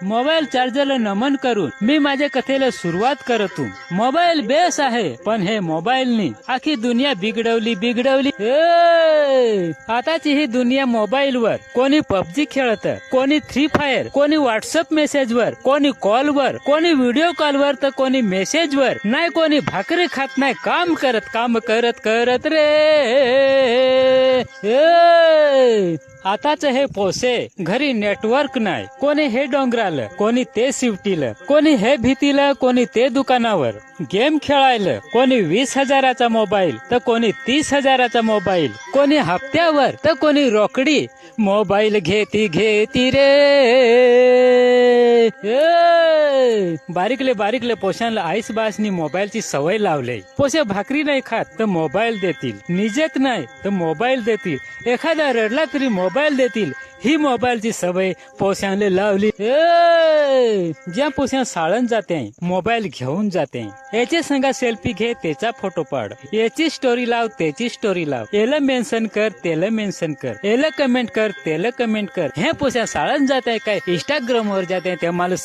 Mobile चार्जरला नमन करून मी माझ्या कथेला सुरुवात करतो. मोबाईल बेस आहे, पण हे मोबाईलनी आखी दुनिया बिघडवली. आताची ही दुनिया मोबाईलवर कोणी पबजी खेळत, कोणी फ्री फायर, कोणी व्हॉट्सअप मेसेजवर, कोणी कॉलवर, कोणी व्हिडिओ कॉलवर, तर कोणी मेसेजवर. नाही कोणी भाकरी खात नाही, काम करत रे. आताच हे पोसे घरी नेटवर्क नाही. कोणी हे डोंगराला, कोणी ते सिवटीला, कोणी हे भीतीला, कोणी ते दुकानावर गेम खेळायला. कोणी 20,000चा मोबाईल तर कोणी 30,000चा मोबाईल, कोणी हप्त्यावर तर कोणी रोकडी. मोबाईल घेती रे. बारीकले पोशांना आईस बासनी मोबाईलची सवय लावले. पोसे भाकरी नाही खात तर मोबाईल देतील, निजेत नाही तर मोबाईल देतील, एखादा रडला तरी मोबाईल देतील. ही मोबाईलची सवय पोशांना लावली. ज्या पोशा साळण जाते मोबाईल घेऊन जाते. याचे संगा सेल्फी घे, त्याचा फोटो पाड, याची स्टोरी लाव, त्याची स्टोरी लाव, याला मेन्शन कर, त्याला मेन्शन कर, याला कमेंट कर, त्याला कमेंट कर. हे पोशा साळण जाते काय इंस्टाग्राम वर जाते ते मला